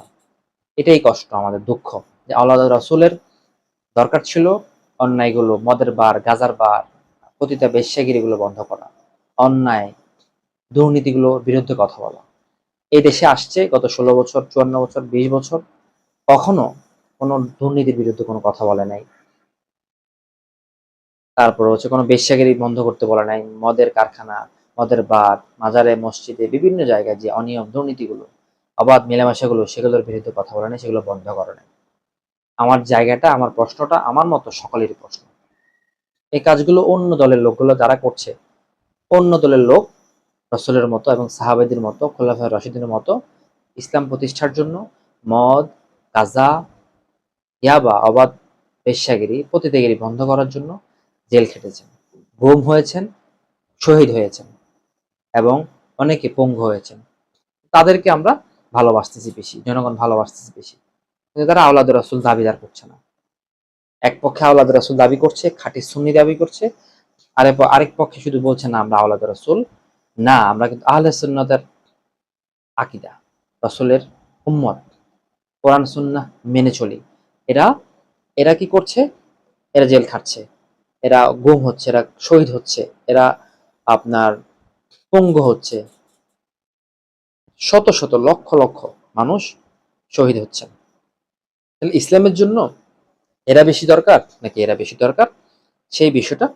এটাই কষ্ট, আমাদের দুঃখ, যে আল্লাহ রসুলের দরকার ছিল অন্যায়গুলো, মদের বার, গাজার বার, পতিতা বেশ্যাগিরিগুলো বন্ধ করা, অন্যায় দুর্নীতিগুলোর বিরুদ্ধে কথা বলা। এই দেশে আসছে গত 16 বছর, 54 বছর, 20 বছর, কখনো কোনো দুর্নীতির বিরুদ্ধে কোনো কথা বলে নাই। তারপর হচ্ছে কোনো বেশ্যাগিরি বন্ধ করতে বলে নাই, মদের কারখানা, মদের বার, মাজারে, মসজিদে, বিভিন্ন জায়গায় যে অনিয়ম, দুর্নীতিগুলো, অবাধ মেলামেশাগুলো, সেগুলোর বিরুদ্ধে কথা বলে নাই, সেগুলো বন্ধ করে নাই। আমার জায়গাটা, আমার প্রশ্নটা আমার মতো সকলেরই প্রশ্ন। এই কাজগুলো অন্য দলের লোকগুলো যারা করছে, অন্য দলের লোক রসুলের মতো এবং সাহাবেদের মতো, খোলাফায়ে রশিদিনের মতো ইসলাম প্রতিষ্ঠার জন্য মদ, গাঁজা, ইয়াবা, অবাধ বেশ্যাগিরি, পতিতাগিরি বন্ধ করার জন্য জেল খেটেছেন, গুম হয়েছেন, শহীদ হয়েছেন এবং অনেকে পঙ্গু হয়েছেন। তাদেরকে আমরা ভালোবাসতেছি বেশি, জনগণ ভালোবাসতেছি বেশি, কিন্তু তারা আওলাদের রসুল দাবিদার করছে না। এক পক্ষে আওলাদের রসুল দাবি করছে, খাঁটি সুন্নি দাবি করছে, আরেক পক্ষে শুধু বলছে না আমরা আওলাদের রসুল না, আমরা কিন্তু আহলে সুন্নাতের আকীদা, রসুলের উম্মত, কোরআন সুন্নাহ মেনে চলি। এরা এরা কি করছে? এরা জেল খাটছে, এরা গুম হচ্ছে, এরা শহীদ হচ্ছে, এরা আপনার পঙ্গু হচ্ছে, শত শত লক্ষ লক্ষ মানুষ শহীদ হচ্ছেন। তাহলে ইসলামের জন্য এরা বেশি দরকার নাকি এরা বেশি দরকার? সেই বিষয়টা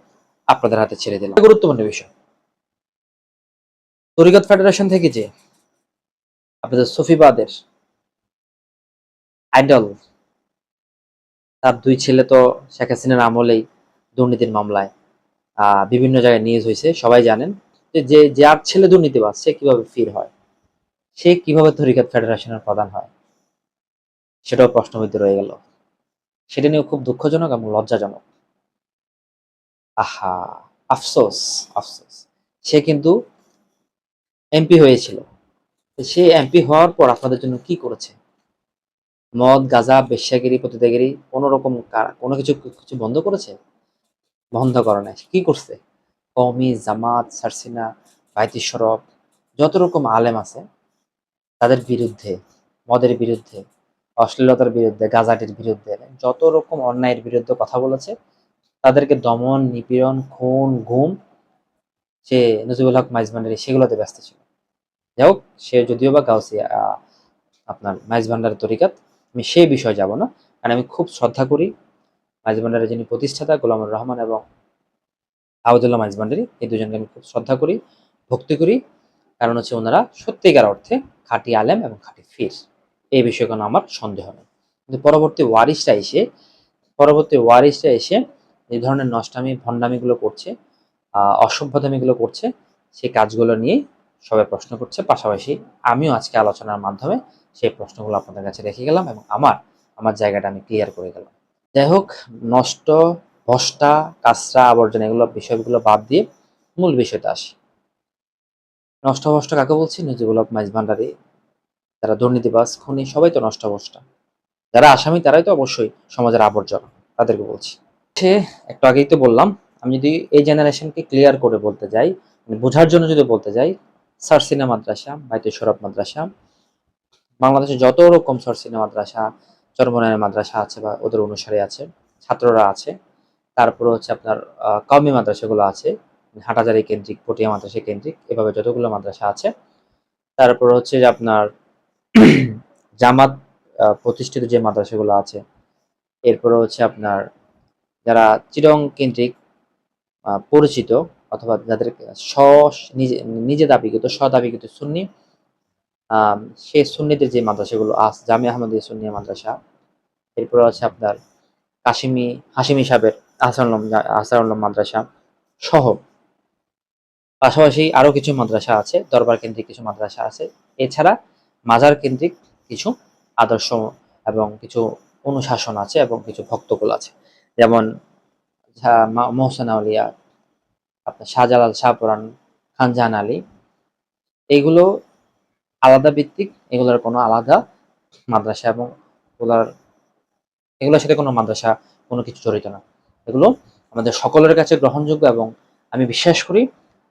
আপনাদের হাতে ছেড়ে দিলাম। গুরুত্বপূর্ণ বিষয়, তরিকত ফেডারেশন থেকে যে আপনাদের সুফিবাদের আইডল, তার দুই ছেলে তো শেখ হাসিনার আমলেই দুর্নীতির মামলায় বিভিন্ন জায়গায় নিউজ হয়েছে, সবাই জানেন। যে যার ছেলে দুর্নীতিবাজ সে কিভাবে ফির হয়, সে কিভাবে তরিকাত ফেডারেশনের প্রধান হয়, সেটাও প্রশ্নবিদ্ধ রয়ে গেল। সেটা নিয়ে খুব দুঃখজনক এবং লজ্জাজনক। আহা, আফসোস, আফসোস। সে কিন্তু এমপি হয়েছিল। সে এমপি হওয়ার পর আপনাদের জন্য কি করেছে? মদ, গাঁজা, বেশ্যাগিরি, পতিতাগিরি কোনো রকম কোনো কিছু কিছু বন্ধ করেছে? বন্ধ করে নাই। কি করছে? কওমি, জামাত, সারসিনা, বাইতুল শরফ, যত রকম আলেম আছে তাদের বিরুদ্ধে, মদের বিরুদ্ধে, অশ্লীলতার বিরুদ্ধে, গাঁজাটির বিরুদ্ধে, যত রকম অন্যায়ের বিরুদ্ধে কথা বলেছে, তাদেরকে দমন, নিপীড়ন, খুন, গুম সে নজিবুল হক মাইজ ভান্ডারী সেগুলোতে ব্যস্ত ছিল। যাই হোক, সে যদিও বা গাউসিয়া আপনার মাইজ ভান্ডারের তরিকাত, আমি সেই বিষয়ে যাব না, কারণ আমি খুব শ্রদ্ধা করি মাইজ ভান্ডারের যিনি প্রতিষ্ঠাতা গোলামুর রহমান এবং আবদুল্লাহ মাইজ ভান্ডারী, এই দুজনকে আমি খুব শ্রদ্ধা করি, ভক্তি করি। কারণ হচ্ছে ওনারা সত্যিকার অর্থে খাঁটি আলেম এবং খাঁটি ফির, এই বিষয়ে কোনো আমার সন্দেহ নেই। কিন্তু পরবর্তী ওয়ারিসটা এসে এই ধরনের নষ্টামি ভণ্ডামিগুলো করছে, অসভ্যতামিগুলো করছে, সেই কাজগুলো নিয়ে সবাই প্রশ্ন করছে। পাশাপাশি আমিও আজকে আলোচনার মাধ্যমে সেই প্রশ্নগুলো আপনাদের কাছে রেখে গেলাম এবং আমার জায়গাটা আমি ক্লিয়ার করে গেলাম। যাই হোক, নষ্ট, ভষ্টা, কাঁচরা, আবর্জনা এগুলো বিষয়গুলো বাদ দিয়ে মূল বিষয়টা আসি। নষ্ট ভষ্টা কাকে বলছি? নজিবুল হক মাইজ ভান্ডারী, যারা দুর্নীতিবাজ, খুনি, সবাই তো নষ্ট ভষ্টা। যারা আসামি তারাই তো অবশ্যই সমাজের আবর্জনা, তাদেরকে বলছি। সে একটু আগেই তো বললাম, আমি যদি এই জেনারেশনকে ক্লিয়ার করে বলতে যাই, মানে বোঝার জন্য যদি বলতে যাই, সারসিনা মাদ্রাসা, বাইতুল শরফ মাদ্রাসা, বাংলাদেশে যত রকম সারসিনা মাদ্রাসা, চরমনায়ের মাদ্রাসা আছে বা ওদের অনুসারী আছে, ছাত্ররা আছে, তারপরে হচ্ছে আপনার কওমি মাদ্রাসাগুলো আছে, হাটাজারি কেন্দ্রিক, পটিয়া মাদ্রাসা কেন্দ্রিক, এভাবে যতগুলো মাদ্রাসা আছে, তারপর হচ্ছে যে আপনার জামাত প্রতিষ্ঠিত যে মাদ্রাসাগুলো আছে, এরপরে হচ্ছে আপনার যারা চিরং কেন্দ্রিক পরিচিত অথবা যাদের নিজে নিজে দাবিকৃত স্বদাবিকৃত সুন্নি, সেই সুন্নিদের যে মাদ্রাসাগুলো আছে, জামিয়া আহমদিয়া সুন্নিয়া মাদ্রাসা, এরপরে আছে আপনার হাশিমি সাহেবের আহসানুল্লাহ মাদ্রাসা সহ পাশাপাশি আরো কিছু মাদ্রাসা আছে, দরবার কেন্দ্রিক কিছু মাদ্রাসা আছে। এছাড়া মাজার কেন্দ্রিক কিছু আদর্শ এবং কিছু অনুশাসন আছে এবং কিছু ভক্তকুল আছে, যেমন মোহসেন আউলিয়া, আপনার শাহজালাল, শাহপুরান, খানজাহান আলী। এগুলো আলাদা ভিত্তিক, এগুলোর কোনো আলাদা মাদ্রাসা এবং এগুলোর সাথে কোনো মাদ্রাসা কোনো কিছু জড়িত না। এগুলো আমাদের সকলের কাছে গ্রহণযোগ্য এবং আমি বিশ্বাস করি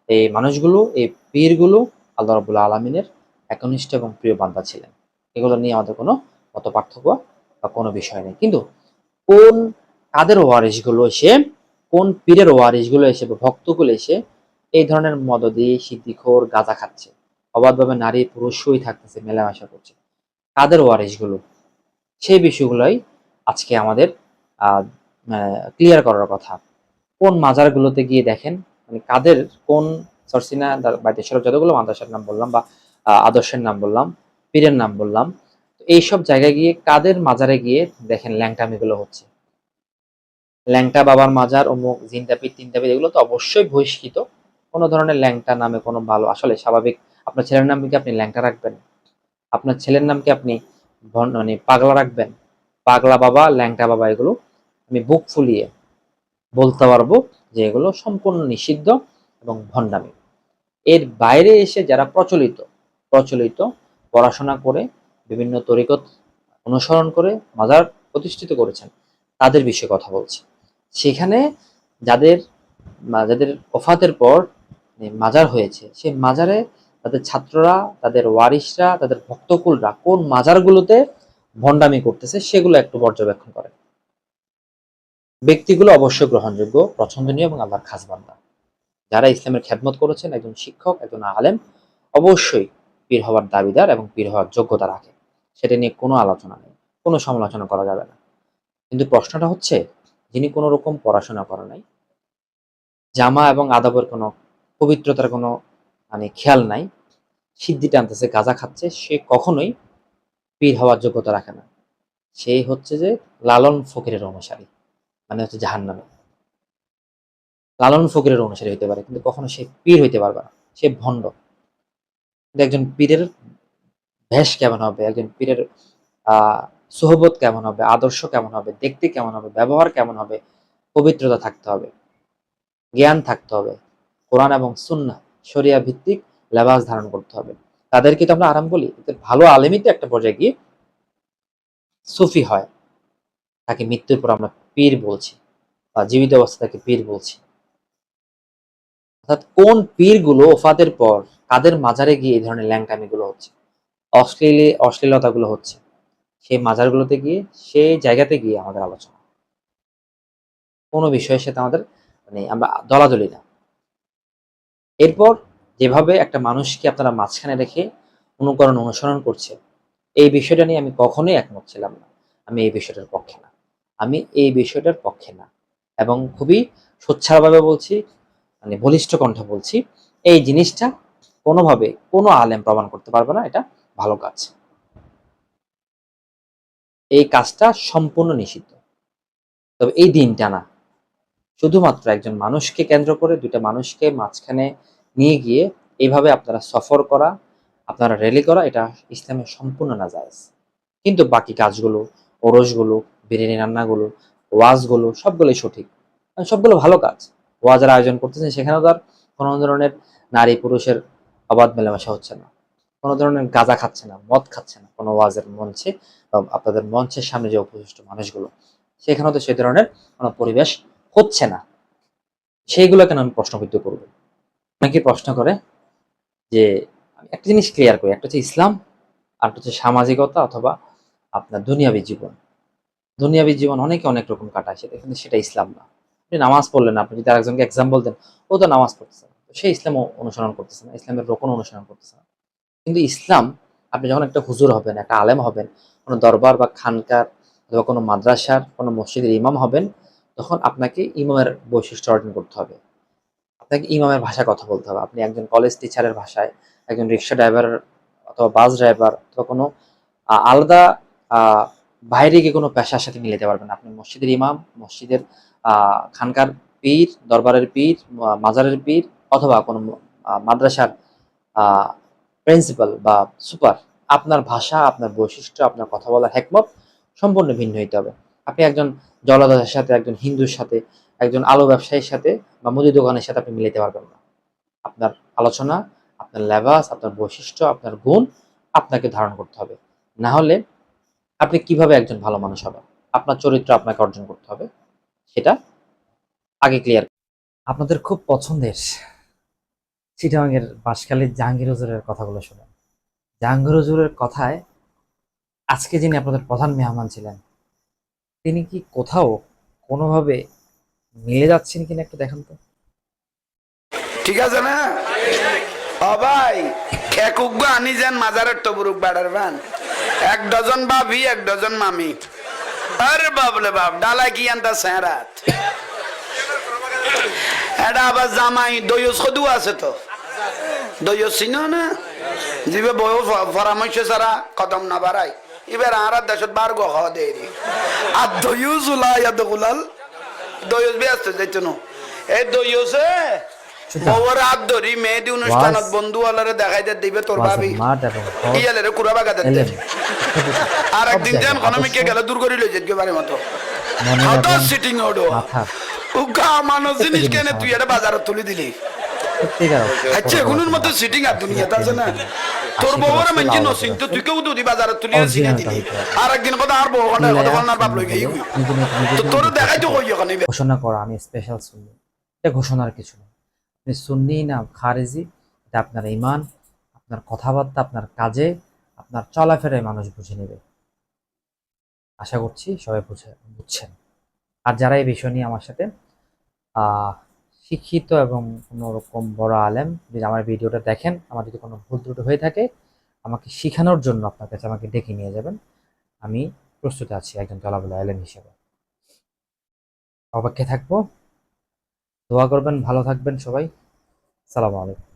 এই মানুষগুলো, এই পীরগুলো আল্লাহ রাব্বুল আলামিনের একনিষ্ঠ এবং প্রিয় বান্দা ছিলেন। এগুলো নিয়ে আমাদের কোনো মত পার্থক্য বা কোনো বিষয় নেই। কিন্তু কোন কাদের ওয়ারিসগুলো এসে, কোন পীরের ওয়ারিসগুলো এসে বা ভক্তগুলো এসে এই ধরনের মদদি, সিদ্দিখোর, গাঁজা খাচ্ছে, অবাধভাবে নারী পুরুষ শুয়ে থাকতেছে, মেলামেশা করছে, কাদের ওয়ারিসগুলো, সেই বিষয়গুলোই আজকে আমাদের ক্লিয়ার করার কথা। কোন মাজারগুলোতে গিয়ে দেখেন, মানে কাদের, কোন সরসিনা বাইতুল শরফ যতগুলো মাদ্রাসার নাম বললাম বা আদর্শের নাম বললাম, পীরের নাম বললাম, এইসব জায়গায় গিয়ে কাদের মাজারে গিয়ে দেখেন ল্যাংটামিগুলো হচ্ছে। ল্যাংটা বাবার মাজার, অমুক জিনতাপির, তিনতাপির, এগুলো তো অবশ্যই বহিষ্কৃত। কোনো ধরনের ল্যাংটা নামে কোনো ভালো, আসলে স্বাভাবিক, আপনার ছেলের নাম কি আপনি ল্যাংটা রাখবেন? আপনার ছেলের নামকে আপনি মানে পাগলা রাখবেন? পাগলা বাবা, ল্যাংটা বাবা, এগুলো আমি বুক ফুলিয়ে বলতে পারবো যে এগুলো সম্পূর্ণ নিষিদ্ধ এবং ভণ্ডামি। এর বাইরে এসে যারা প্রচলিত প্রচলিত পড়াশোনা করে বিভিন্ন তরিকত অনুসরণ করে মাজার প্রতিষ্ঠিত করেছেন, তাদের বিষয়ে কথা বলছি। সেখানে যাদের যাদের ওফাতের পর মাজার হয়েছে, সেই মাজারে তাদের ছাত্ররা, তাদের ওয়ারিসরা, তাদের ভক্তকুলরা কোন মাজারগুলোতে ভণ্ডামি করতেছে সেগুলো একটু পর্যবেক্ষণ করে। ব্যক্তিগুলো অবশ্যই গ্রহণযোগ্য, পছন্দনীয় এবং আল্লাহর খাস বান্দা। যারা ইসলামের খেদমত করেছেন, একজন শিক্ষক, একজন আলেম, অবশ্যই পীর হওয়ার দাবিদার এবং পীর হওয়ার যোগ্যতা রাখে। সেটা নিয়ে কোনো আলোচনা নেই, কোনো সমালোচনা করা যাবে না। কিন্তু প্রশ্নটা হচ্ছে, যিনি কোনো রকম পড়াশোনা করে নাই, জামা এবং আদবের কোনো পবিত্রতার কোনো মানে খেয়াল নাই, সিদ্ধি টানতেছে, গাঁজা খাচ্ছে, সে কখনোই পীর হওয়ার যোগ্যতা রাখে না। সেই হচ্ছে যে লালন ফকিরের অনুসারী, মানে হচ্ছে জাহান্নামে। লালন ফকিরের অনুসারী হইতে পারে, কিন্তু কখনো সে পীর হইতে পারবে না, সে ভণ্ড। কিন্তু একজন পীরের ভেষ কেমন হবে, একজন পীরের আহ সোহবত কেমন হবে, আদর্শ কেমন হবে, দেখতে কেমন হবে, ব্যবহার কেমন হবে, পবিত্রতা থাকতে হবে, জ্ঞান থাকতে হবে, কোরআন এবং সুন্নাহ শরিয়া ভিত্তিক লেবাস ধারণ করতে হবে। তাদেরকে তো আমরা আরাম বলি, এদের ভালো আলেমিতে একটা পর্যায়ে গিয়ে সুফি হয়, তাকে মৃত্যুর পর আমরা পীর বলছি, বা জীবিত অবস্থা তাকে পীর বলছি। অর্থাৎ কোন পীর গুলো ওফাতের পর কাদের মাজারে গিয়ে এই ধরনের ল্যাংটামি গুলো হচ্ছে, অশ্লীলতা গুলো হচ্ছে, সেই মাজারগুলোতে গিয়ে, সেই জায়গাতে গিয়ে আমাদের আলোচনা, কোনো বিষয়ের সাথে আমাদের মানে আমরা দলাদলি না। এরপর যেভাবে একটা মানুষকে আপনারা মাঝখানে রেখে অনুসরণ করছে, এই বিষয়টা নিয়ে আমি কখনোই একমত ছিলাম না। আমি এই বিষয়টার পক্ষে না, আমি এই বিষয়টার পক্ষে না, এবং খুবই সোচ্চারভাবে বলছি, মানে বলিষ্ঠ কণ্ঠে বলছি, এই জিনিসটা কোনোভাবে কোনো আলেম প্রমাণ করতে পারবে না এটা ভালো কাজ। এই কাজটা সম্পূর্ণ নিষিদ্ধ। তবে এই দিনটা না, শুধুমাত্র একজন মানুষকে কেন্দ্র করে দুইটা মানুষকে মাঝখানে নিয়ে গিয়ে এইভাবে আপনারা সফর করা, আপনারা র্যালি করা, এটা ইসলামের সম্পূর্ণ নাজায়েজ। কিন্তু বাকি কাজগুলো, ওরসগুলো, বিরিয়ানি রান্নাগুলো, ওয়াজগুলো সবগুলোই সঠিক, আর সবগুলো ভালো কাজ। ওয়াজের আয়োজন করতেছেন, সেখানেও তার কোনো ধরনের নারী পুরুষের অবাধ মেলামেশা হচ্ছে না, কোনো ধরনের গাঁজা খাচ্ছে না, মদ খাচ্ছে না কোনো ওয়াজের মঞ্চে, বা আপনাদের মঞ্চের সামনে যে উপবিষ্ট মানুষগুলো, সেখানেও তো সেই ধরনের কোনো পরিবেশ হচ্ছে না। সেইগুলো কেন আমি প্রশ্নবিদ্ধ করব? অনেকে প্রশ্ন করে যে, আমি একটা জিনিস ক্লিয়ার করি, একটা হচ্ছে ইসলাম, আর একটা হচ্ছে সামাজিকতা অথবা আপনার দুনিয়াবী জীবন। দুনিয়াবী জীবন অনেকে অনেক রকম কাটায়, সেটা কিন্তু সেটা ইসলাম না। আপনি নামাজ পড়লেন, আপনি যদি আরেকজনকে এক্সাম্পল দেন, ও তো নামাজ পড়তেছে না, সে ইসলাম অনুসরণ করতেছে না, ইসলামের রোকন অনুসরণ করতেছে না। কিন্তু ইসলাম, আপনি যখন একটা হুজুর হবেন, একটা আলেম হবেন, কোনো দরবার বা খানকার অথবা কোনো মাদ্রাসার কোনো মসজিদের ইমাম হবেন, তখন আপনাকে ইমামের বৈশিষ্ট্য অর্জন করতে হবে, আপনাকে ইমামের ভাষায় কথা বলতে হবে। আপনি একজন কলেজ টিচারের ভাষায়, একজন রিক্সা ড্রাইভার অথবা বাস ড্রাইভার অথবা কোনো আলাদা আহ, বাইরে গিয়ে কোনো পেশার সাথে মিলাতে পারবেন না। আপনি মসজিদের ইমাম, মসজিদের খানকার পীর, দরবারের পীর, মাজারের পীর, অথবা কোনো মাদ্রাসার প্রিন্সিপাল বা সুপার, আপনার ভাষা, আপনার বৈশিষ্ট্য, আপনার কথা বলার হেকমত সম্পূর্ণ ভিন্ন হইতে হবে। আপনি একজন জলদাসের সাথে, একজন হিন্দুর সাথে, একজন আলু ব্যবসায়ীর সাথে বা মুদি দোকানের সাথে আপনি মিলাতে পারবেন না। আপনার আলোচনা, আপনার লেবাস, আপনার বৈশিষ্ট্য, আপনার গুণ আপনাকে ধারণ করতে হবে। না হলে আপনি কিভাবে একজন ভালো মানুষ হবেন? আপনার চরিত্র আপনাকে অর্জন করতে হবে, সেটা আগে ক্লিয়ার। আপনাদের খুব পছন্দের চিটাগাংয়ের বাঁশখালীর জাহাঙ্গীর হুজুরের কথাগুলো শুনেন। জাহাঙ্গীর হুজুরের কথায় আজকে যিনি আপনাদের প্রধান মেহমান ছিলেন, তিনি কি কোথাও কোনোভাবে মিলে যাচ্ছেন কিনা একটু দেখেন তো। ঠিক আছে না? ও ভাই, খেকুক আনি যান মাজারের টবুরুক বাড়ার ভান, 1 ডজন ভাবি, 1 ডজন মামি। আরে বাবলে বাপ, ডালা কি আনতা স্যারাত, এটা আবার জামাই দইস সদু আছে তো, দইস চিনো না? জিবে বয় পরামর্শ ছাড়া কদম না বাড়াই, এবার আর দেশত বার গহ দেরি আর দইস উলাইয়া দগুলাল, দইস ব্যস্ত যাইতো না। এই দইসে বউর হাত ধরি মেহেদি অনুষ্ঠানত বন্ধু আলারে দেখাই দিবে তোর ভাবি ইয়ালেরে কুড়া বাগা দিতে, আর একদিন যেন ইকোনমিকে গেলে দূর করে লই যেতে পারে মতো হাত সিটিং ওডো উগা মানুষ জিনিস কেনে তুই এটা বাজারে তুলে দিলি। আচ্ছা এগুলোর মতো সিটিং আর দুনিয়াতে আছে না? তোর বউরা মানছি নসিং তো তুই কেউ দুদি বাজারে তুলে সিনে দিলি, আর একদিন কথা আর বউ কথা কথা বলনার বাপ লই গই তো তোর দেখাই তো কই ওখানে ঘোষণা করা আমি স্পেশাল সুন্নি, এটা ঘোষণার কিছু না। আপনি সুন্নি না খারেজি, এটা আপনার ঈমান, আপনার কথাবার্তা, আপনার কাজে, আপনার চলাফেরায় মানুষ বুঝে নেবে। আশা করছি সবাই বুঝছেন। আর যারা এই বিষয় নিয়ে আমার সাথে আহ শিক্ষিত এবং কোনো রকম বড় আলেম, যদি আমার ভিডিওটা দেখেন, আমার যদি কোনো ভুল ত্রুটি হয়ে থাকে, আমাকে শিখানোর জন্য আপনার কাছে আমাকে ডেকে নিয়ে যাবেন। আমি প্রস্তুত আছি একজন তলাবলা আলেম হিসেবে। অপেক্ষায় থাকবো। দোয়া করবেন, ভালো থাকবেন সবাই। সালামু আলাইকুম।